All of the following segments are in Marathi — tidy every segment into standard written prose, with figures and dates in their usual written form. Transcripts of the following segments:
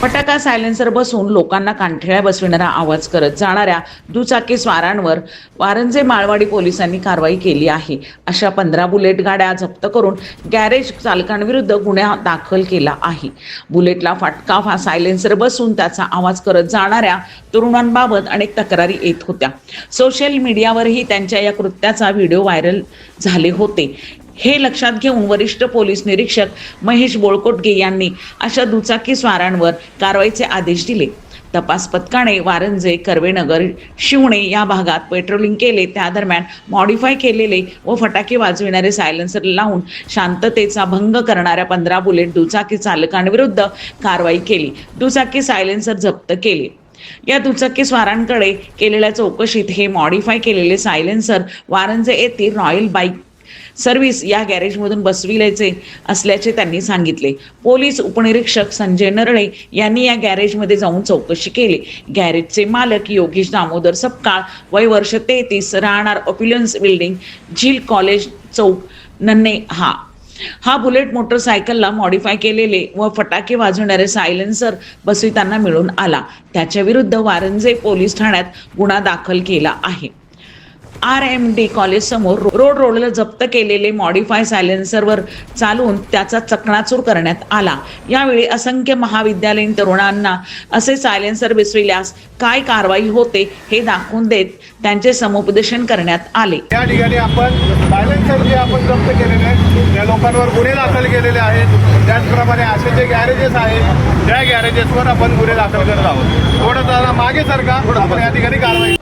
फटाका सायलेन्सर बसवून लोकांना कानठळ्या बसविणारा आवाज करत जाणाऱ्या दुचाकी स्वारांवर वारंजे माळवाडी पोलिसांनी कारवाई केली आहे। अशा 15 बुलेट गाड्या जप्त करून गॅरेज चालकांविरुद्ध गुन्हा दाखल केला आहे। बुलेटला फटका सायलेन्सर बसवून त्याचा आवाज करत जाणाऱ्या तरुणांबाबत अनेक तक्रारी येत होत्या। सोशल मीडियावरही त्यांच्या या कृत्याचा व्हिडिओ व्हायरल झाले होते। हे लक्षात घेऊन वरिष्ठ पोलीस निरीक्षक महेश बोळकोटगे यांनी अशा दुचाकी स्वारांवर कारवाईचे आदेश दिले। तपास पथकाने वारंजे, कर्वेनगर, शिवणे या भागात पेट्रोलिंग केले। त्या दरम्यान मॉडिफाय केलेले व फटाके वाजविणारे सायलेन्सर लावून शांततेचा भंग करणाऱ्या 15 बुलेट दुचाकी चालकांविरुद्ध कारवाई केली। दुचाकी सायलेन्सर जप्त केले। या दुचाकी स्वारांकडे केलेल्या चौकशीत हे मॉडिफाय केलेले सायलेन्सर वारंजे येथील रॉयल बाईक सर्व्हिस या गॅरेजमधून बसविल्याचे असल्याचे त्यांनी सांगितले। पोलीस उपनिरीक्षक संजय नरळे यांनी या गॅरेजमध्ये जाऊन चौकशी केली। गॅरेजचे मालक योगेश दामोदर सपकाळ, वय वर्ष 33, राहणार ऑप्युलन्स बिल्डिंग, झील कॉलेज चौक, नन्हे हा बुलेट मोटरसायकलला मॉडिफाय केलेले व फटाके वाजवणारे सायलेन्सर बसविताना मिळून आला। त्याच्या विरुद्ध वारंजे पोलीस ठाण्यात गुन्हा दाखल केला आहे। RMD कॉलेज समोर रोड रोलर जप्त केलेले मॉडिफाय सायलेन्सरवर चालवून त्याचा चकणाचूर करण्यात आला। यावेळी असंख्य महाविद्यालयीन तरुणांना असे सायलेन्सर बसविल्यास काय कारवाई होते हे दाखवून देत त्यांचे समुपदेशन करण्यात आले। या ठिकाणी आपण सायलेन्सर जे आपण जप्त केलेले आहेत त्या लोकांवर गुन्हे दाखल केलेले आहेत। त्याचप्रमाणे असे जे गॅरेजेस आहेत त्या गॅरेजेसवर आपण गुन्हे दाखल करत आहोत। थोडं जरा मागे सरका, आपण या ठिकाणी कारवाई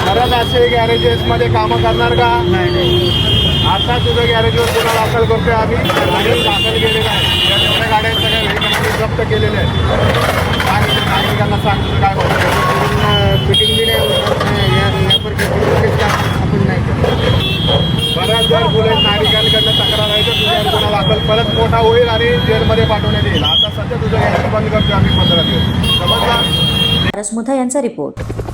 खरंच असे गॅरेजेस मध्ये कामं करणार का? आता तुझं गॅरेजवर गुन्हा दाखल करतोय आम्ही आणि दाखल केलेला आहे। या सगळ्या गाड्या सगळ्या व्हेकल जप्त केलेले आहेत। नागरिकांना सांग तुझं काय होतं फिटिंग बी आपण नाही बऱ्याच जर बुलेट नागरिकांकडनं तक्रार आहे तर तुझ्यावर गुन्हा दाखल परत मोठा होईल आणि जेलमध्ये पाठवण्यात येईल। आता सध्या तुझं गॅरेज बंद करतोय आम्ही 15 दिवस। समजला? रसमुधा यांचा रिपोर्ट।